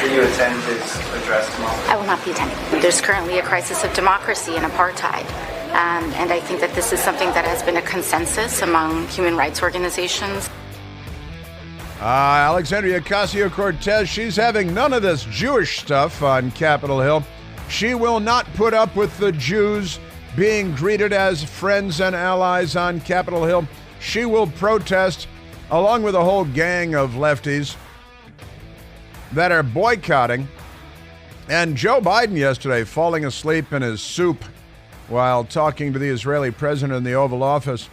Will you attend his address tomorrow? I will not be attending. There's currently a crisis of democracy and apartheid. And I think that this is something that has been a consensus among human rights organizations. Alexandria Ocasio-Cortez, she's having none of this Jewish stuff on Capitol Hill. She will not put up with the Jews being greeted as friends and allies on Capitol Hill. She will protest along with a whole gang of lefties that are boycotting. And Joe Biden yesterday falling asleep in his soup while talking to the Israeli president in the Oval Office,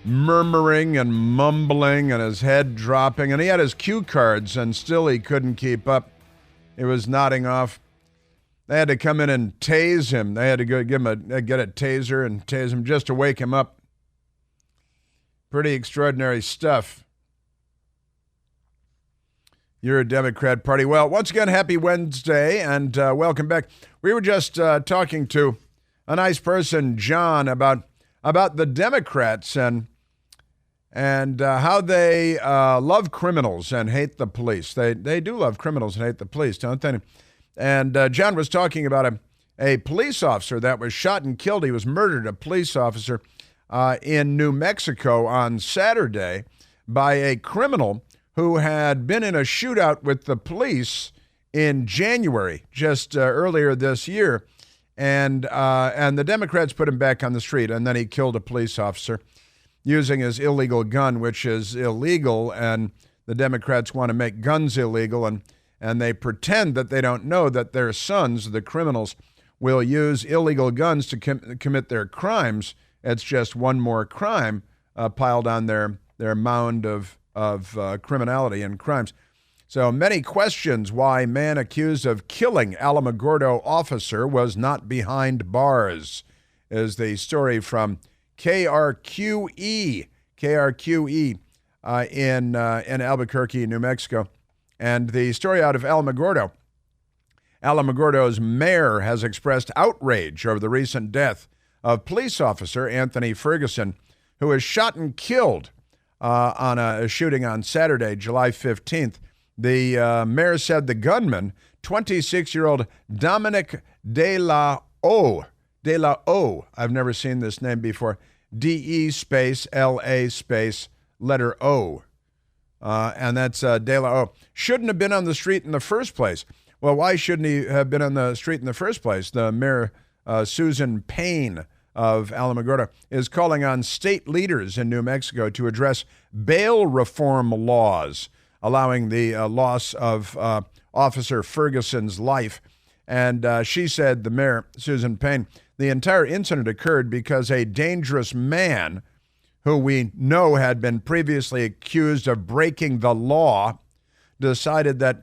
murmuring and mumbling and his head dropping. And he had his cue cards and still he couldn't keep up. He was nodding off. They had to come in and tase him. They had to go get a taser and tase him just to wake him up. Pretty extraordinary stuff. You're a Democrat Party. Well, once again, happy Wednesday and welcome back. We were just talking to a nice person, John, about the Democrats and how they love criminals and hate the police. They do love criminals and hate the police, don't they? And John was talking about a police officer that was shot and killed. He was murdered, a police officer in New Mexico on Saturday by a criminal who had been in a shootout with the police in January, just earlier this year. And the Democrats put him back on the street, and then he killed a police officer using his illegal gun, which is illegal, and the Democrats want to make guns illegal, and they pretend that they don't know that their sons, the criminals, will use illegal guns to commit their crimes. It's just one more crime piled on their mound of criminality and crimes. So many questions why man accused of killing Alamogordo officer was not behind bars is the story from KRQE in Albuquerque, New Mexico. And the story out of Alamogordo. Alamogordo's mayor has expressed outrage over the recent death of police officer Anthony Ferguson, who was shot and killed on a shooting on Saturday, July 15th. The mayor said the gunman, 26-year-old Dominic De La O, I've never seen this name before, D-E space L-A space letter O, and that's De La O, shouldn't have been on the street in the first place. Well, why shouldn't he have been on the street in the first place? The mayor, Susan Payne of Alamogordo, is calling on state leaders in New Mexico to address bail reform laws, allowing the loss of Officer Ferguson's life. And she said, the mayor, Susan Payne, the entire incident occurred because a dangerous man who we know had been previously accused of breaking the law decided that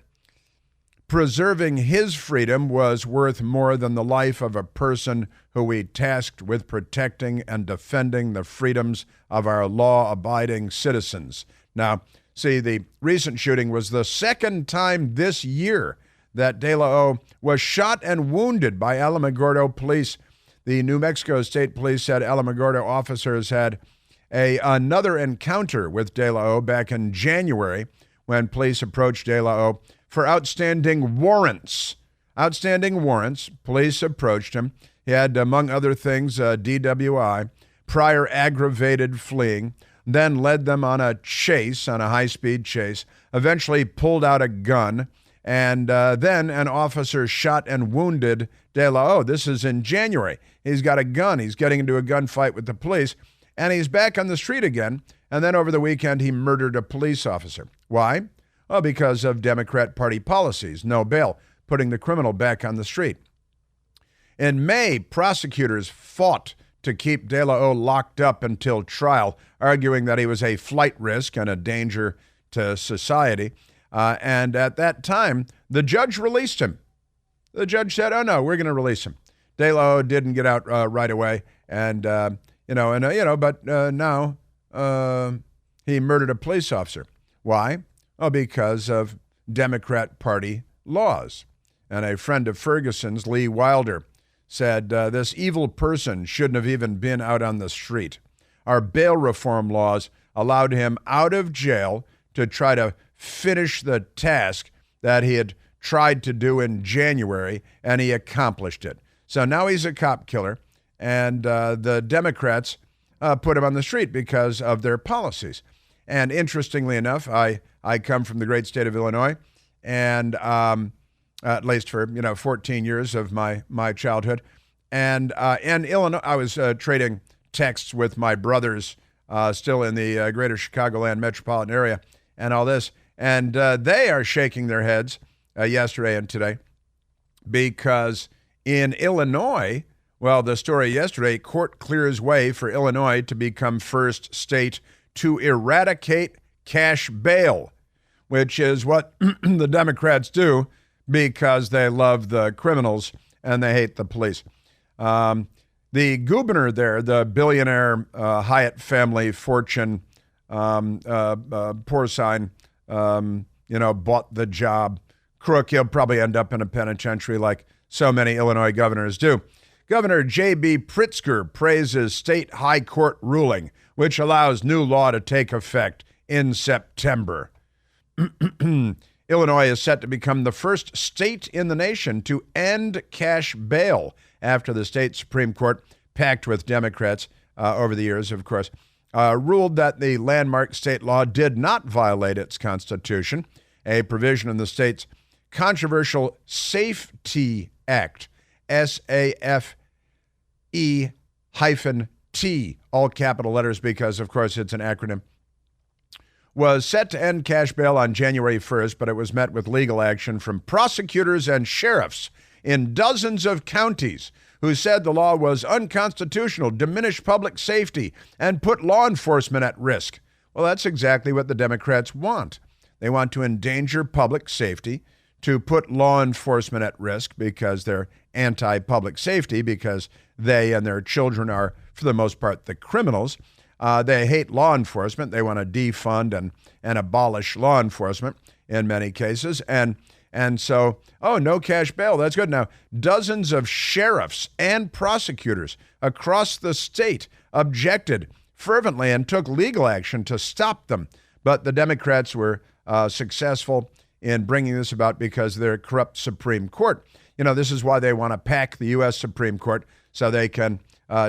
preserving his freedom was worth more than the life of a person who we tasked with protecting and defending the freedoms of our law-abiding citizens. Now, see, the recent shooting was the second time this year that De La O was shot and wounded by Alamogordo police. The New Mexico State Police said Alamogordo officers had another encounter with De La O back in January when police approached De La O for outstanding warrants. Police approached him. He had, among other things, DWI, prior aggravated fleeing, then led them on a high-speed chase, eventually pulled out a gun, and then an officer shot and wounded De La O. This is in January. He's got a gun. He's getting into a gunfight with the police, and he's back on the street again, and then over the weekend he murdered a police officer. Why? Well, because of Democrat Party policies, no bail, putting the criminal back on the street. In May, prosecutors fought to keep De La O locked up until trial, arguing that he was a flight risk and a danger to society. And at that time, the judge released him. The judge said, oh, no, we're going to release him. De La O didn't get out right away. And, now he murdered a police officer. Why? Oh, because of Democrat Party laws. And a friend of Ferguson's, Lee Wilder, said this evil person shouldn't have even been out on the street. Our bail reform laws allowed him out of jail to try to finish the task that he had tried to do in January, and he accomplished it. So now he's a cop killer, and the Democrats put him on the street because of their policies. And interestingly enough, I come from the great state of Illinois, and at least for 14 years of my childhood, and in Illinois, I was trading texts with my brothers still in the greater Chicagoland metropolitan area, and all this, and they are shaking their heads yesterday and today because in Illinois, well, the story yesterday, court clears way for Illinois to become first state to eradicate cash bail, which is what the Democrats do because they love the criminals and they hate the police. The governor there, the billionaire Hyatt family fortune porcine, bought the job crook. He'll probably end up in a penitentiary like so many Illinois governors do. Governor J.B. Pritzker praises state high court ruling, which allows new law to take effect in September. Illinois is set to become the first state in the nation to end cash bail after the state Supreme Court, packed with Democrats over the years, of course, ruled that the landmark state law did not violate its constitution, a provision in the state's controversial Safety Act, SAFE-T, all capital letters because, of course, it's an acronym, was set to end cash bail on January 1st, but it was met with legal action from prosecutors and sheriffs in dozens of counties who said the law was unconstitutional, diminished public safety, and put law enforcement at risk. Well, that's exactly what the Democrats want. They want to endanger public safety, to put law enforcement at risk because they're anti-public safety, because they and their children are, for the most part, the criminals. They hate law enforcement. They want to defund and abolish law enforcement in many cases. And so, no cash bail. That's good. Now, dozens of sheriffs and prosecutors across the state objected fervently and took legal action to stop them. But the Democrats were successful in bringing this about because of their corrupt Supreme Court. This is why they want to pack the U.S. Supreme Court so they can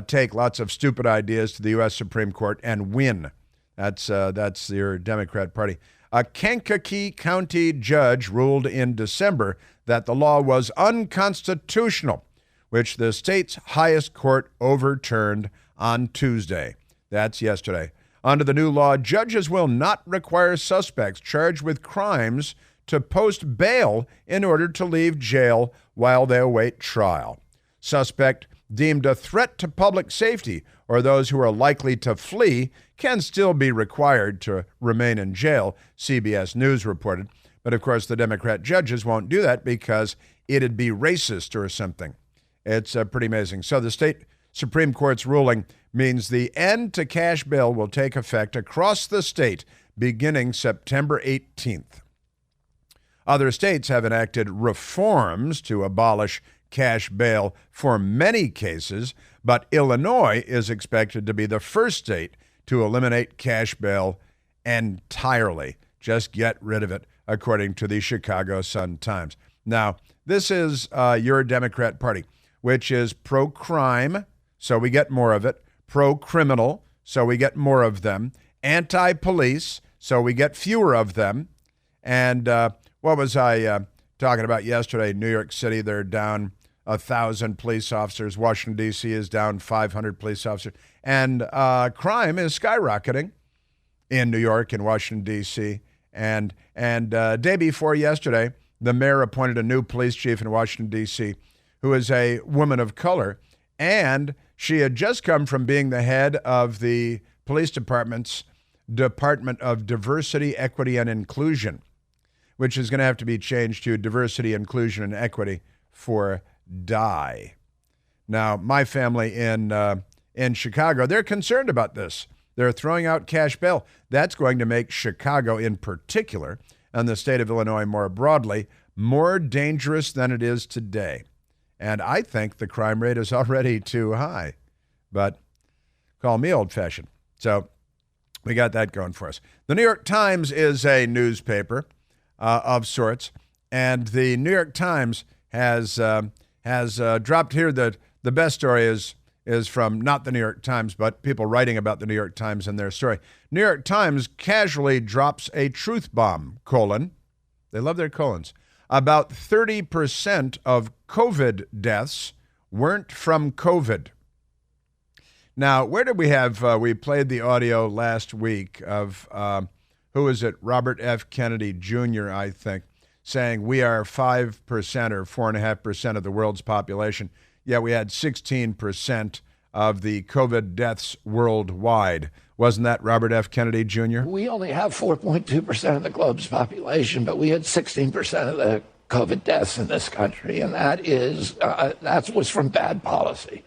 take lots of stupid ideas to the U.S. Supreme Court and win. That's your Democrat Party. A Kankakee County judge ruled in December that the law was unconstitutional, which the state's highest court overturned on Tuesday. That's yesterday. Under the new law, judges will not require suspects charged with crimes to post bail in order to leave jail while they await trial. Suspect deemed a threat to public safety or those who are likely to flee can still be required to remain in jail, CBS News reported. But of course, the Democrat judges won't do that because it'd be racist or something. It's pretty amazing. So the state Supreme Court's ruling means the end to cash bail will take effect across the state beginning September 18th. Other states have enacted reforms to abolish cash bail for many cases, but Illinois is expected to be the first state to eliminate cash bail entirely. Just get rid of it, according to the Chicago Sun-Times. Now, this is your Democrat Party, which is pro-crime, so we get more of it, pro-criminal, so we get more of them, anti-police, so we get fewer of them, and what was I talking about yesterday? New York City, they're down 1,000 police officers. Washington, D.C. is down 500 police officers. And crime is skyrocketing in New York and Washington, D.C. And day before yesterday, the mayor appointed a new police chief in Washington, D.C., who is a woman of color. And she had just come from being the head of the police department's Department of Diversity, Equity, and Inclusion, which is going to have to be changed to Diversity, Inclusion, and Equity for DIE. Now, my family in Chicago, they're concerned about this. They're throwing out cash bail. That's going to make Chicago in particular, and the state of Illinois more broadly, more dangerous than it is today. And I think the crime rate is already too high, but call me old-fashioned. So we got that going for us. The New York Times is a newspaper of sorts, And the New York Times has dropped here. The best story is from not the New York Times, but people writing about the New York Times in their story. New York Times casually drops a truth bomb, : they love their colons. About 30% of COVID deaths weren't from COVID. Now, where did we have, we played the audio last week of, who is it? Robert F. Kennedy Jr., I think, saying we are 5% or 4.5% of the world's population. Yeah, we had 16% of the COVID deaths worldwide. Wasn't that Robert F. Kennedy Jr.? We only have 4.2% of the globe's population, but we had 16% of the COVID deaths in this country, and that was from bad policy.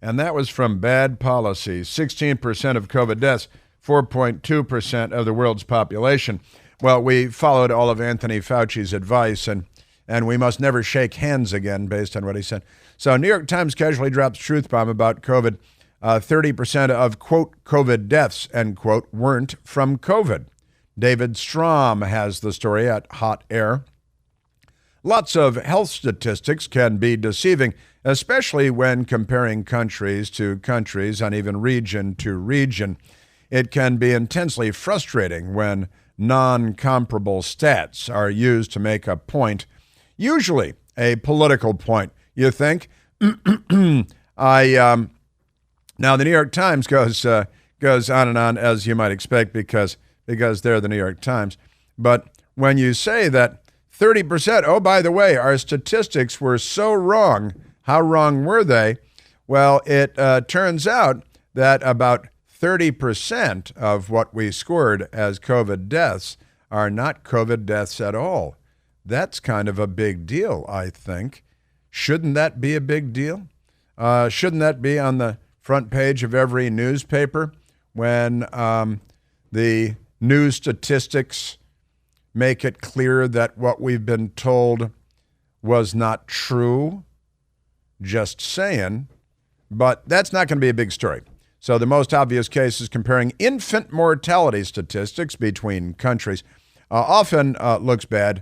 And that was from bad policy. 16% of COVID deaths, 4.2% of the world's population. Well, we followed all of Anthony Fauci's advice, and we must never shake hands again based on what he said. So New York Times casually drops truth bomb about COVID. 30% of, quote, COVID deaths, end quote, weren't from COVID. David Strom has the story at Hot Air. Lots of health statistics can be deceiving, especially when comparing countries to countries and even region to region. It can be intensely frustrating when non-comparable stats are used to make a point, usually a political point. You think? Now, the New York Times goes on and on, as you might expect, because they're the New York Times. But when you say that 30%, oh, by the way, our statistics were so wrong, how wrong were they? Well, it turns out that about 30% of what we scored as COVID deaths are not COVID deaths at all. That's kind of a big deal, I think. Shouldn't that be a big deal? Shouldn't that be on the front page of every newspaper when the news statistics make it clear that what we've been told was not true? Just saying. But that's not going to be a big story. So the most obvious case is comparing infant mortality statistics between countries. Often looks bad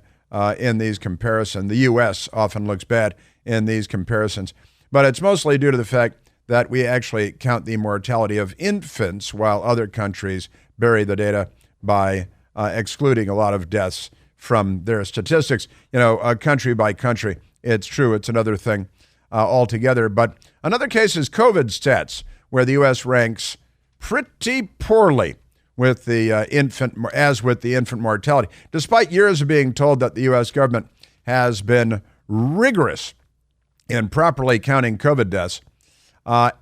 in these comparisons. The U.S. often looks bad in these comparisons. But it's mostly due to the fact that we actually count the mortality of infants while other countries bury the data by excluding a lot of deaths from their statistics. You know, country by country, it's true. It's another thing altogether. But another case is COVID stats, where the U.S. ranks pretty poorly with the infant mortality, despite years of being told that the U.S. government has been rigorous in properly counting COVID deaths.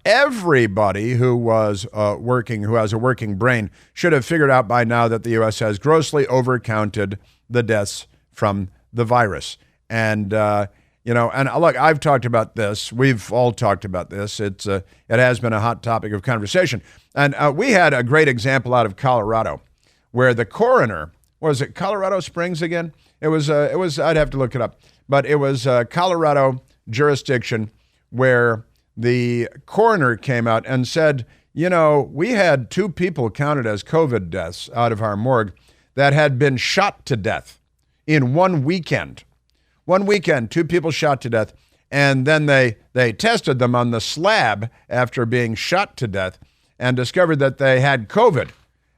Everybody who has a working brain should have figured out by now that the U.S. has grossly overcounted the deaths from the virus. And and look, I've talked about this. We've all talked about this. It has been a hot topic of conversation. And we had a great example out of Colorado, where the coroner, was it Colorado Springs again? It was. I'd have to look it up, but it was Colorado jurisdiction where the coroner came out and said, we had 2 people counted as COVID deaths out of our morgue that had been shot to death in one weekend. 1 weekend, 2 people shot to death, and then they tested them on the slab after being shot to death and discovered that they had COVID.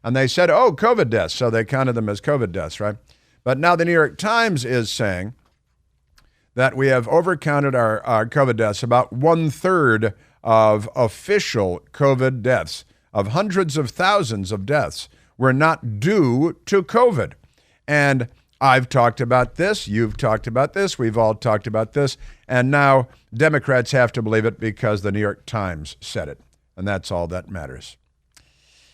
And they said, oh, COVID deaths, so they counted them as COVID deaths, right? But now the New York Times is saying that we have overcounted our COVID deaths. About 1/3 of official COVID deaths, of hundreds of thousands of deaths, were not due to COVID. And I've talked about this, you've talked about this, we've all talked about this, and now Democrats have to believe it because the New York Times said it, and that's all that matters.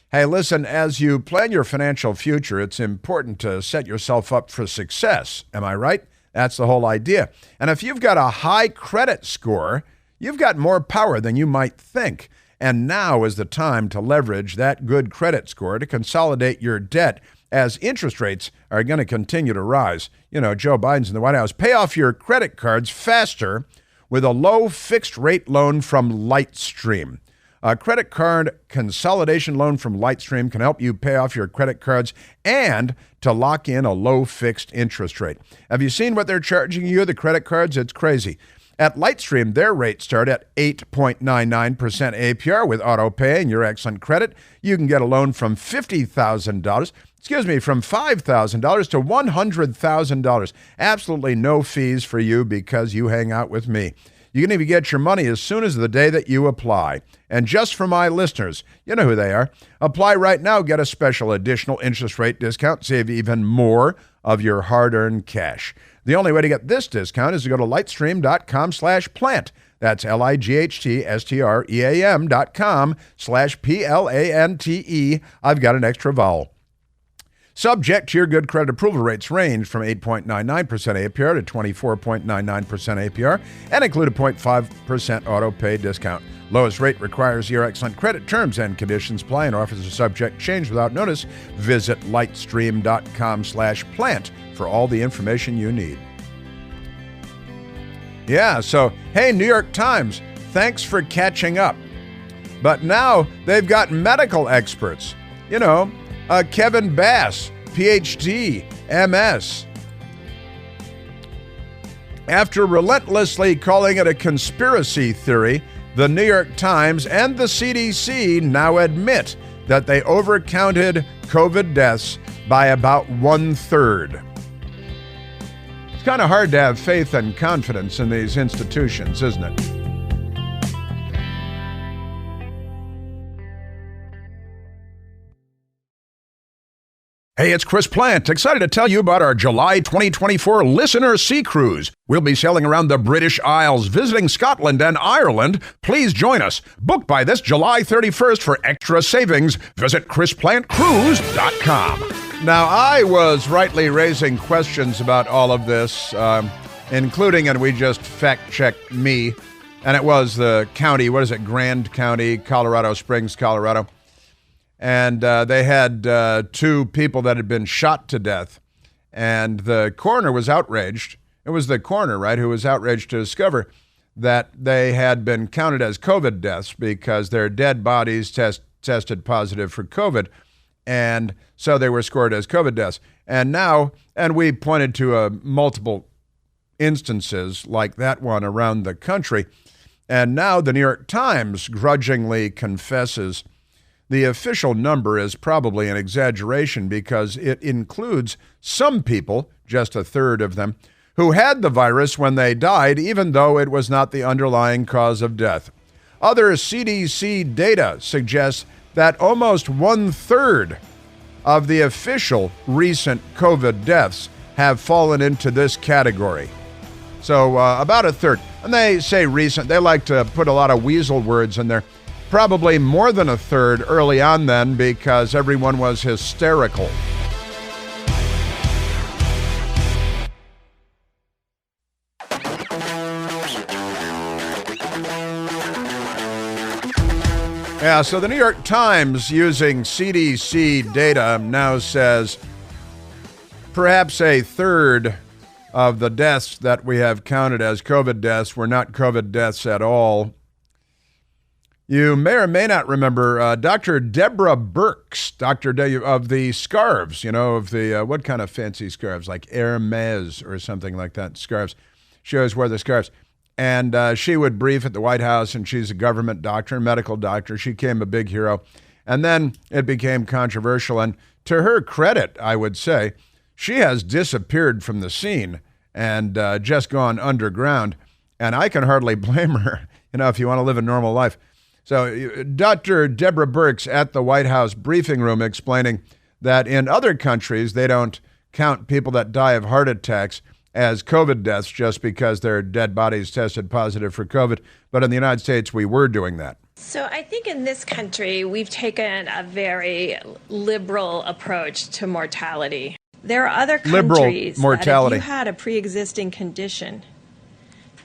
Hey, listen, as you plan your financial future, it's important to set yourself up for success. Am I right? That's the whole idea. And if you've got a high credit score, you've got more power than you might think. And now is the time to leverage that good credit score to consolidate your debt, as interest rates are going to continue to rise. Joe Biden's in the White House. Pay off your credit cards faster with a low fixed rate loan from Lightstream. A credit card consolidation loan from Lightstream can help you pay off your credit cards and to lock in a low fixed interest rate. Have you seen what they're charging you, the credit cards? It's crazy. At Lightstream, their rates start at 8.99% APR with auto pay and your excellent credit. You can get a loan from $50,000, from $5,000 to $100,000. Absolutely no fees for you because you hang out with me. You can even get your money as soon as the day that you apply. And just for my listeners, you know who they are. Apply right now, get a special additional interest rate discount, save even more of your hard-earned cash. The only way to get this discount is to go to lightstream.com/plant. That's lightstream.com/PLANTE. I've got an extra vowel. Subject to your good credit approval rates range from 8.99% APR to 24.99% APR and include a 0.5% auto pay discount. Lowest rate requires your excellent credit. Terms and conditions apply and offers are subject to change without notice. Visit lightstream.com/plant for all the information you need. Yeah, so, hey, New York Times, thanks for catching up. But now they've got medical experts. You know, Kevin Bass, PhD, MS. After relentlessly calling it a conspiracy theory, the New York Times and the CDC now admit that they overcounted COVID deaths by about 1/3. It's kind of hard to have faith and confidence in these institutions, isn't it? Hey, it's Chris Plante, excited to tell you about our July 2024 Listener Sea Cruise. We'll be sailing around the British Isles, visiting Scotland and Ireland. Please join us. Book by this July 31st for extra savings. Visit ChrisPlanteCruise.com. Now, I was rightly raising questions about all of this, including, and we just fact-checked me, and it was the county, Grand County, Colorado Springs, Colorado. And they had 2 people that had been shot to death. And the coroner was outraged. It was the coroner, right, who was outraged to discover that they had been counted as COVID deaths because their dead bodies tested positive for COVID. And so they were scored as COVID deaths. And now, and we pointed to multiple instances like that one around the country. And now the New York Times grudgingly confesses the official number is probably an exaggeration because it includes some people, just 1/3 of them, who had the virus when they died, even though it was not the underlying cause of death. Other CDC data suggests that almost 1/3 of the official recent COVID deaths have fallen into this category. So about 1/3. And they say recent. They like to put a lot of weasel words in there. Probably more than 1/3 early on then because everyone was hysterical. Yeah, so the New York Times, using CDC data, now says perhaps 1/3 of the deaths that we have counted as COVID deaths were not COVID deaths at all. You may or may not remember Dr. Deborah Birx, of the scarves, of the, what kind of fancy scarves, like Hermes or something like that, scarves. She always wore the scarves. And she would brief at the White House, and she's a government doctor, medical doctor. She became a big hero. And then it became controversial. And to her credit, I would say, she has disappeared from the scene and just gone underground. And I can hardly blame her, if you want to live a normal life. So Dr. Deborah Birx at the White House briefing room explaining that in other countries, they don't count people that die of heart attacks as COVID deaths just because their dead bodies tested positive for COVID. But in the United States, we were doing that. So I think in this country, we've taken a very liberal approach to mortality. There are other countries that if you had a pre-existing condition,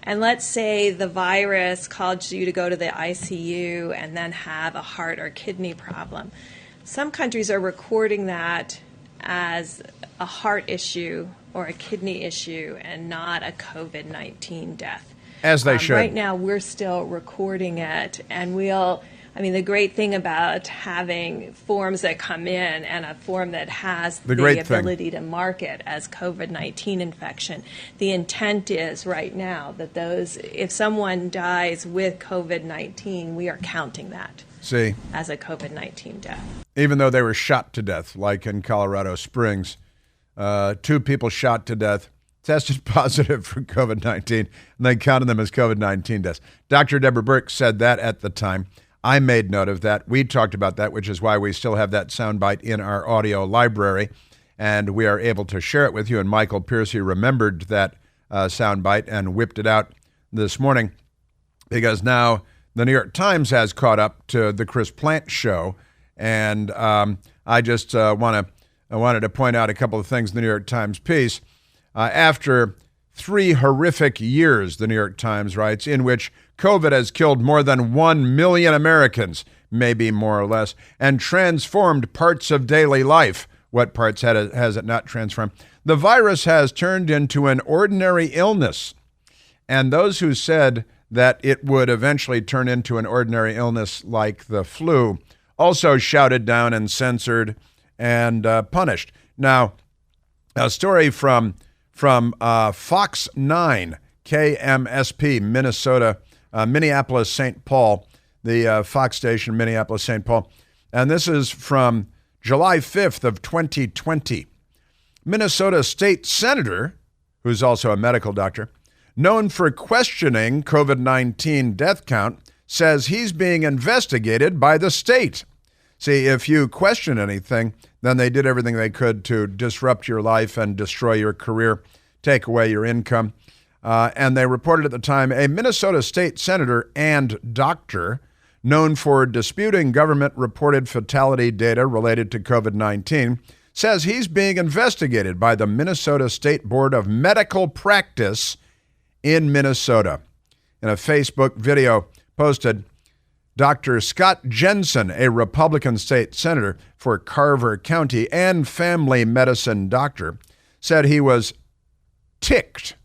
and let's say the virus caused you to go to the ICU and then have a heart or kidney problem. Some countries are recording that as a heart issue or a kidney issue and not a COVID-19 death. As they should. Right now, we're still recording it, and we'll I mean, the great thing about having forms that come in and a form that has the ability to mark it as COVID-19 infection, the intent is right now that if someone dies with COVID-19, we are counting that as a COVID-19 death. Even though they were shot to death, like in Colorado Springs, 2 people shot to death, tested positive for COVID-19, and they counted them as COVID-19 deaths. Dr. Deborah Birx said that at the time. I made note of that. We talked about that, which is why we still have that soundbite in our audio library, and we are able to share it with you. And Michael Piercy remembered that soundbite and whipped it out this morning, because now the New York Times has caught up to the Chris Plante Show, and I just wanted to point out a couple of things in the New York Times piece. After 3 horrific years, the New York Times writes, in which COVID has killed more than 1 million Americans, maybe more or less, and transformed parts of daily life. What parts has it not transformed? The virus has turned into an ordinary illness. And those who said that it would eventually turn into an ordinary illness like the flu also shouted down and censored and punished. Now, a story from Fox 9, KMSP, Minnesota, Minneapolis, St. Paul, the Fox station, Minneapolis, St. Paul. And this is from July 5th of 2020. Minnesota State Senator, who's also a medical doctor, known for questioning COVID-19 death count, says he's being investigated by the state. See, if you question anything, then they did everything they could to disrupt your life and destroy your career, take away your income. And they reported at the time, a Minnesota state senator and doctor known for disputing government-reported fatality data related to COVID-19 says he's being investigated by the Minnesota State Board of Medical Practice in Minnesota. In a Facebook video posted, Dr. Scott Jensen, a Republican state senator for Carver County and family medicine doctor, said he was ticked,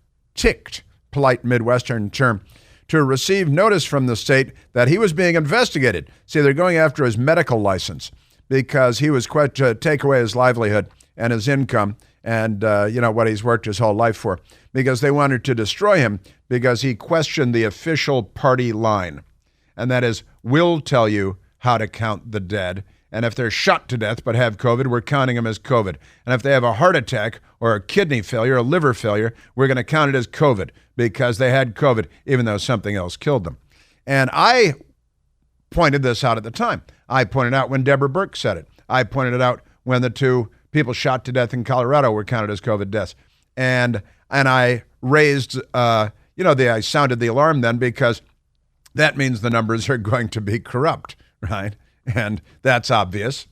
polite Midwestern term, to receive notice from the state that he was being investigated. See, they're going after his medical license because he was quite to take away his livelihood and his income and, what he's worked his whole life for, because they wanted to destroy him because he questioned the official party line. And that is, we'll tell you how to count the dead. And if they're shot to death but have COVID, we're counting them as COVID. And if they have a heart attack or a kidney failure, a liver failure, we're going to count it as COVID because they had COVID, even though something else killed them. And I pointed this out at the time. I pointed out when Deborah Birx said it. I pointed it out when the 2 people shot to death in Colorado were counted as COVID deaths. And I raised, I sounded the alarm then because that means the numbers are going to be corrupt, right? And that's obvious.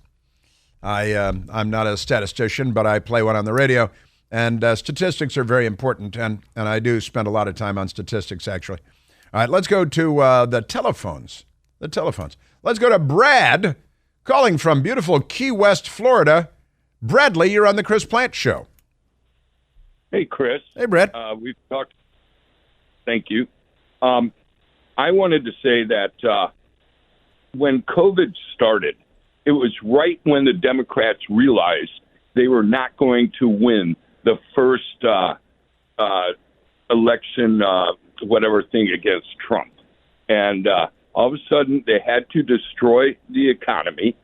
I'm not a statistician, but I play one on the radio, and statistics are very important, and I do spend a lot of time on statistics, actually. All right, let's go to the telephones. Let's go to Brad, calling from beautiful Key West, Florida. Bradley, you're on the Chris Plante Show. Hey, Chris. Hey, Brad. We've talked. Thank you. I wanted to say that when COVID started, it was right when the Democrats realized they were not going to win the first election, whatever thing against Trump. And all of a sudden, they had to destroy the economy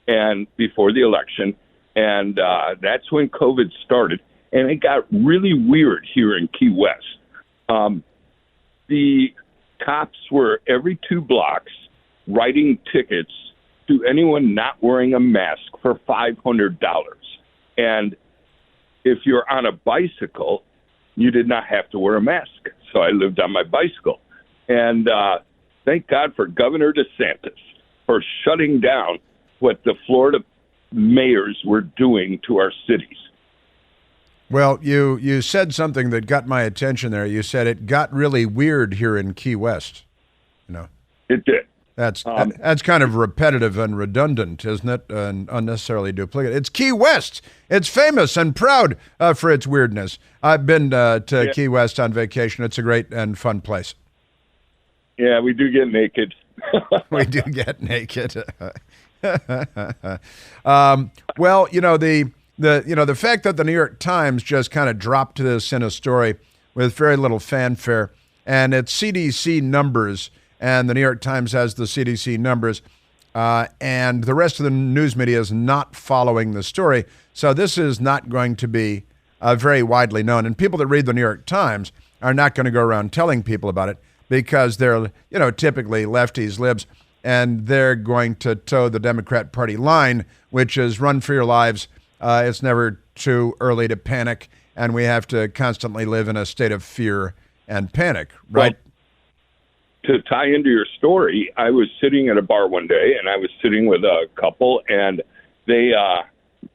and before the election. And that's when COVID started. And it got really weird here in Key West. The cops were every 2 blocks writing tickets to anyone not wearing a mask for $500. And if you're on a bicycle, you did not have to wear a mask. So I lived on my bicycle. And thank God for Governor DeSantis for shutting down what the Florida mayors were doing to our cities. Well, you said something that got my attention there. You said it got really weird here in Key West. It did. That's kind of repetitive and redundant, isn't it? And unnecessarily duplicated. It's Key West. It's famous and proud for its weirdness. I've been to Key West on vacation. It's a great and fun place. Yeah, we do get naked. We do get naked. Well, the fact that the New York Times just kind of dropped this in a story with very little fanfare, and it's CDC numbers, and the New York Times has the CDC numbers, and the rest of the news media is not following the story. So this is not going to be very widely known. And people that read the New York Times are not going to go around telling people about it because they're, typically lefties, libs, and they're going to toe the Democrat Party line, which is run for your lives. It's never too early to panic, and we have to constantly live in a state of fear and panic, right? Well, to tie into your story, I was sitting at a bar one day, and I was sitting with a couple, and they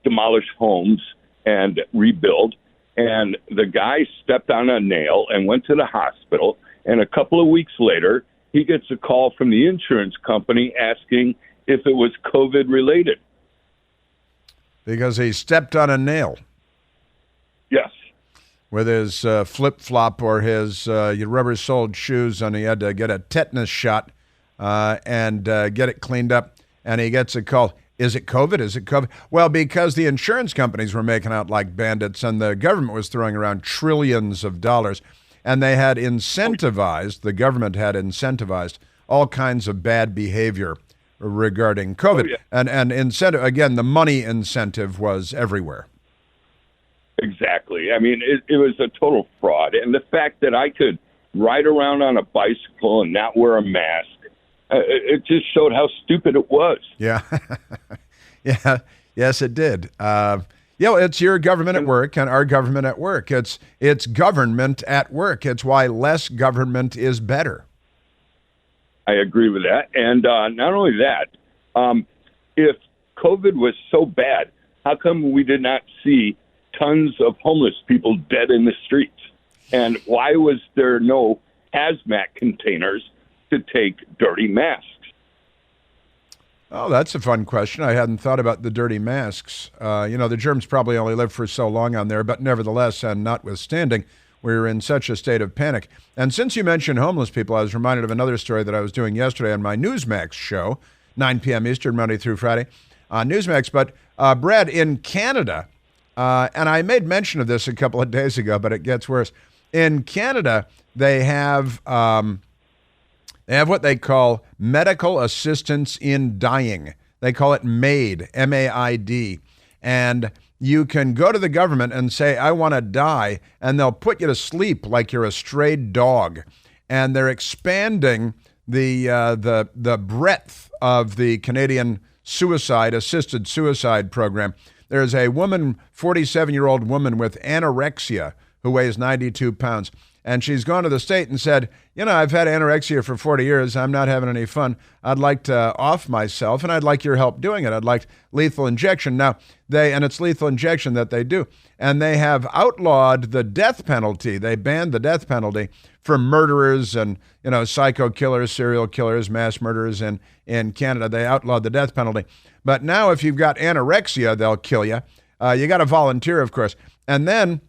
demolish homes and rebuild. And the guy stepped on a nail and went to the hospital. And a couple of weeks later, he gets a call from the insurance company asking if it was COVID related. Because he stepped on a nail. Yes. With his flip-flop or his rubber-soled shoes, and he had to get a tetanus shot and get it cleaned up. And he gets a call. Is it COVID? Is it COVID? Well, because the insurance companies were making out like bandits and the government was throwing around trillions of dollars, and they had the government had incentivized all kinds of bad behavior regarding COVID. Oh, yeah. And incentive, again, the money incentive was everywhere. Exactly. I mean, it was a total fraud. And the fact that I could ride around on a bicycle and not wear a mask, it just showed how stupid it was. Yeah. Yeah. Yes, it did. It's your government at work and our government at work. It's government at work. It's why less government is better. I agree with that. And not only that, if COVID was so bad, how come we did not see tons of homeless people dead in the streets? And why was there no hazmat containers to take dirty masks? Oh, that's a fun question. I hadn't thought about the dirty masks. The germs probably only live for so long on there, but nevertheless, and notwithstanding, we're in such a state of panic. And since you mentioned homeless people, I was reminded of another story that I was doing yesterday on my Newsmax show, 9 p.m. Eastern, Monday through Friday, on Newsmax. But, Brad, in Canada, and I made mention of this a couple of days ago, but it gets worse. In Canada, they have what they call medical assistance in dying. They call it MAID, M-A-I-D. And you can go to the government and say, I want to die, and they'll put you to sleep like you're a stray dog. And they're expanding the breadth of the Canadian assisted suicide program. There's a woman, 47-year-old woman with anorexia who weighs 92 pounds. And she's gone to the state and said, I've had anorexia for 40 years. I'm not having any fun. I'd like to off myself, and I'd like your help doing it. I'd like lethal injection. Now, it's lethal injection that they do. And they have outlawed the death penalty. They banned the death penalty for murderers and, psycho killers, serial killers, mass murderers in Canada. They outlawed the death penalty. But now if you've got anorexia, they'll kill you. You got to volunteer, of course. And then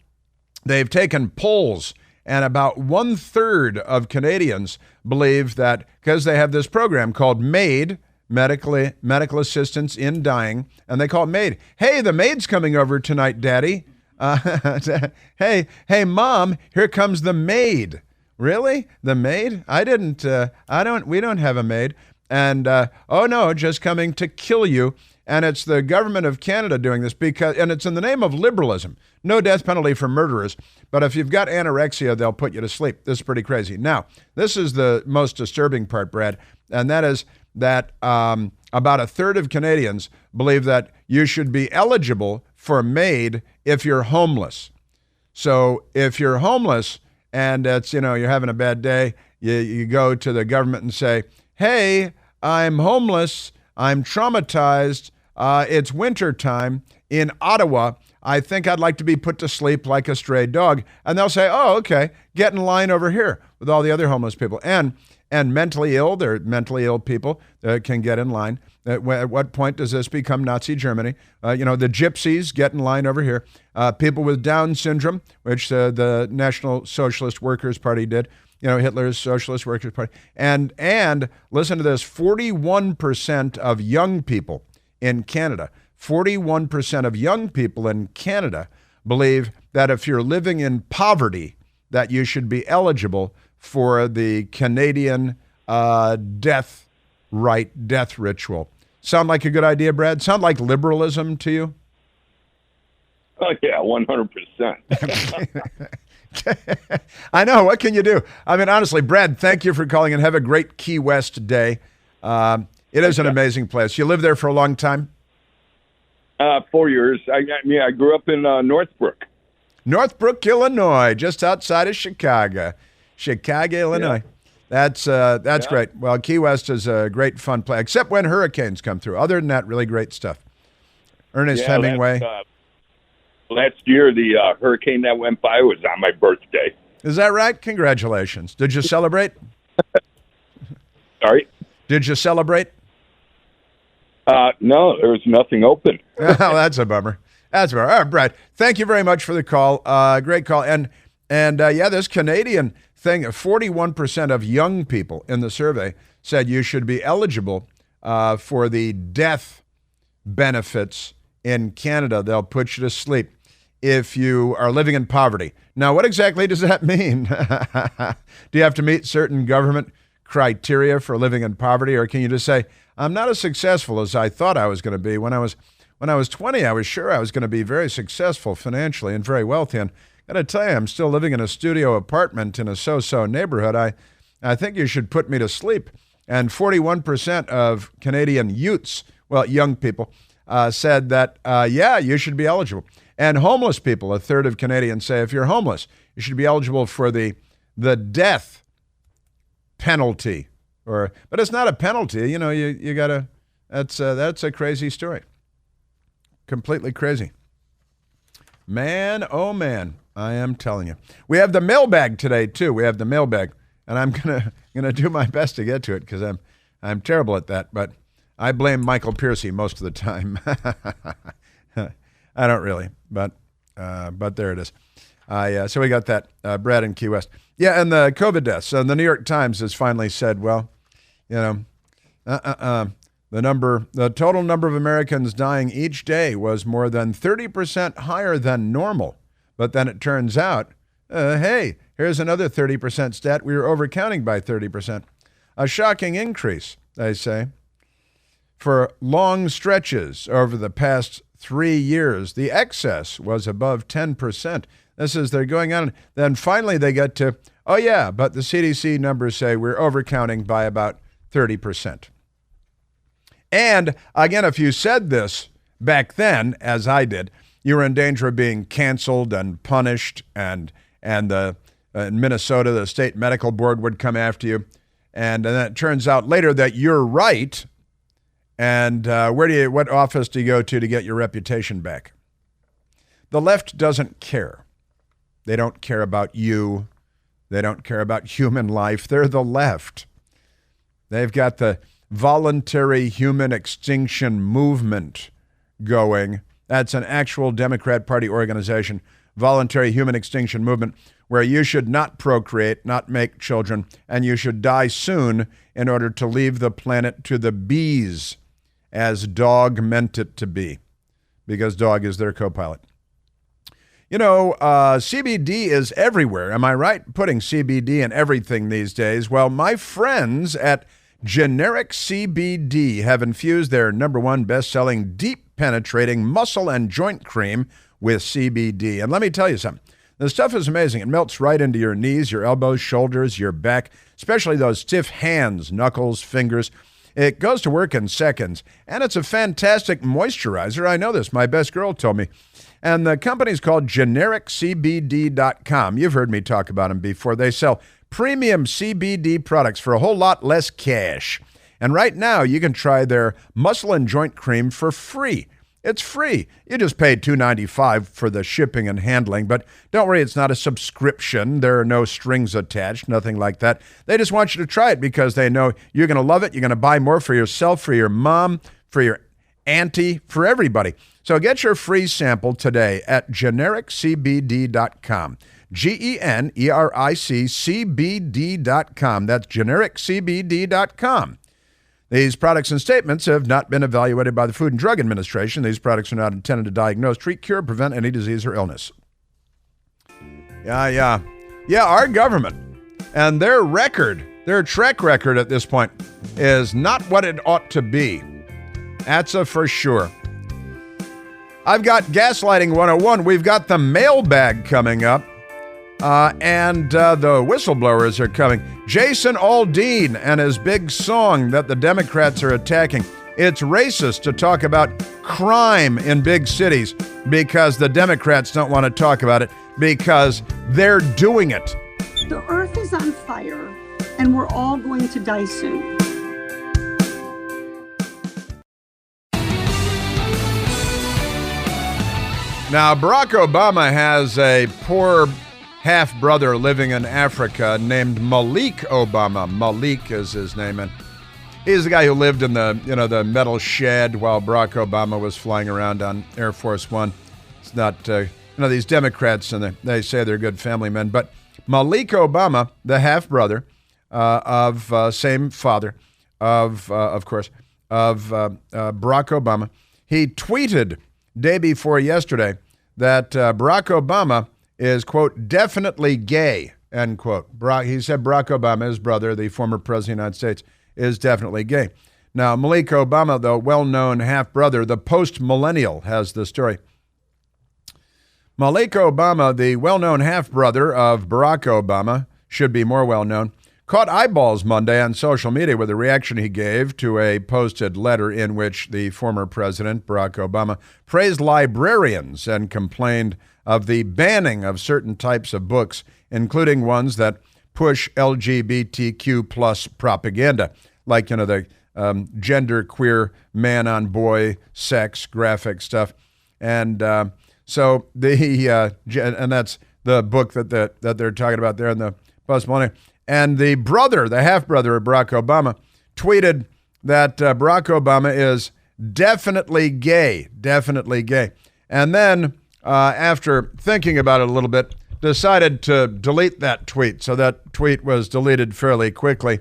they've taken polls. And about 1/3 of Canadians believe that because they have this program called MAID, Medical Assistance in Dying, and they call it MAID. Hey, the maid's coming over tonight, Daddy. Hey, Mom, here comes the maid. Really? The maid? We don't have a maid. And, oh no, just coming to kill you. And it's the government of Canada doing this and it's in the name of liberalism. No death penalty for murderers. But if you've got anorexia, they'll put you to sleep. This is pretty crazy. Now, this is the most disturbing part, Brad, and that is that about 1/3 of Canadians believe that you should be eligible for MAID if you're homeless. So if you're homeless and it's, you're having a bad day, you go to the government and say, hey, I'm homeless, I'm traumatized, it's winter time in Ottawa, I think I'd like to be put to sleep like a stray dog. And they'll say, oh, okay, get in line over here with all the other homeless people. And mentally ill, there are mentally ill people that can get in line. At what point does this become Nazi Germany? The gypsies get in line over here. People with Down syndrome, which the National Socialist Workers Party did. Hitler's Socialist Workers' Party. And listen to this, 41% of young people in Canada, 41% of young people in Canada believe that if you're living in poverty, that you should be eligible for the Canadian death ritual. Sound like a good idea, Brad? Sound like liberalism to you? Oh, yeah, 100%. I know. What can you do? I mean, honestly, Brad, thank you for calling and have a great Key West day. It is an amazing place. You lived there for a long time? 4 years. I grew up in Northbrook. Northbrook, Illinois, just outside of Chicago. Illinois. That's great. Well, Key West is a great, fun place, except when hurricanes come through. Other than that, really great stuff. Ernest Hemingway. Last year, the hurricane that went by was on my birthday. Is that right? Congratulations. Did you celebrate? Sorry? Did you celebrate? No, there was nothing open. Oh, that's a bummer. All right, Brad, thank you very much for the call. Great call. And this Canadian thing, 41% of young people in the survey said you should be eligible for the death benefits in Canada. They'll put you to sleep if you are living in poverty. Now, what exactly does that mean? Do you have to meet certain government criteria for living in poverty, or can you just say, I'm not as successful as I thought I was going to be? When I was 20, I was sure I was going to be very successful financially and very wealthy. And I got to tell you, I'm still living in a studio apartment in a so-so neighborhood. I think you should put me to sleep. And 41% of Canadian youths, well, young people, said that, you should be eligible. And homeless people, a third of Canadians say if you're homeless, you should be eligible for the death penalty. But it's not a penalty. You got to, that's a crazy story. Completely crazy. Man, oh man, I am telling you. We have the mailbag today too. We have the mailbag, and I'm gonna do my best to get to it because I'm terrible at that. But I blame Michael Piercy most of the time. I don't really, but there it is. So we got that, Brad in Key West. Yeah, and the COVID deaths. So the New York Times has finally said, well, the total number of Americans dying each day was more than 30% higher than normal. But then it turns out, hey, here's another 30% stat. We were overcounting by 30%. A shocking increase, they say. For long stretches over the past 3 years, the excess was above 10%. This is, they're going on. Then finally they get to, oh yeah, but the CDC numbers say we're overcounting by about 30%. And again, if you said this back then, as I did, you were in danger of being canceled and punished, and in Minnesota, the state medical board would come after you. And then it turns out later that you're right. And what office do you go to get your reputation back? The left doesn't care. They don't care about you. They don't care about human life. They're the left. They've got the voluntary human extinction movement going. That's an actual Democrat Party organization, voluntary human extinction movement, where you should not procreate, not make children, and you should die soon in order to leave the planet to the bees, as dog meant it to be, because dog is their co-pilot. CBD is everywhere. Am I right? Putting CBD in everything these days. Well, my friends at Generic CBD have infused their #1 best-selling, deep-penetrating muscle and joint cream with CBD. And let me tell you something. The stuff is amazing. It melts right into your knees, your elbows, shoulders, your back, especially those stiff hands, knuckles, fingers. It goes to work in seconds, and it's a fantastic moisturizer. I know this. My best girl told me. And the company's called GenericCBD.com. You've heard me talk about them before. They sell premium CBD products for a whole lot less cash. And right now, you can try their muscle and joint cream for free. It's free. You just pay $2.95 for the shipping and handling, but don't worry, it's not a subscription. There are no strings attached, nothing like that. They just want you to try it because they know you're going to love it. You're going to buy more for yourself, for your mom, for your anti for everybody. So get your free sample today at genericcbd.com. GENERICCBD.com. That's genericcbd.com. These products and statements have not been evaluated by the Food and Drug Administration. These products are not intended to diagnose, treat, cure, prevent any disease or illness. Yeah, our government and their track record at this point is not what it ought to be. That's a for sure. I've got Gaslighting 101. We've got the mailbag coming up. And the whistleblowers are coming. Jason Aldean and his big song that the Democrats are attacking. It's racist to talk about crime in big cities because the Democrats don't want to talk about it because they're doing it. The earth is on fire and we're all going to die soon. Now, Barack Obama has a poor half-brother living in Africa named Malik Obama. Malik is his name, and he's the guy who lived in the metal shed while Barack Obama was flying around on Air Force One. It's not, these Democrats, and they say they're good family men, but Malik Obama, the half-brother of same father, of course, of Barack Obama, he tweeted day before yesterday that Barack Obama is, quote, definitely gay, end quote. He said Barack Obama, his brother, the former president of the United States, is definitely gay. Now, Malik Obama, the well-known half-brother, the post-millennial, has the story. Malik Obama, the well-known half-brother of Barack Obama, should be more well-known, caught eyeballs Monday on social media with a reaction he gave to a posted letter in which the former president, Barack Obama, praised librarians and complained of the banning of certain types of books, including ones that push LGBTQ plus propaganda, like, the genderqueer man-on-boy sex graphic stuff. And so and that's the book that they're talking about there in the post-millennial. And the brother, the half-brother of Barack Obama, tweeted that Barack Obama is definitely gay. And then, after thinking about it a little bit, decided to delete that tweet. So that tweet was deleted fairly quickly.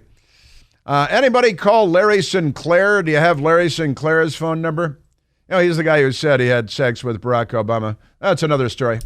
Anybody call Larry Sinclair? Do you have Larry Sinclair's phone number? He's the guy who said he had sex with Barack Obama. That's another story.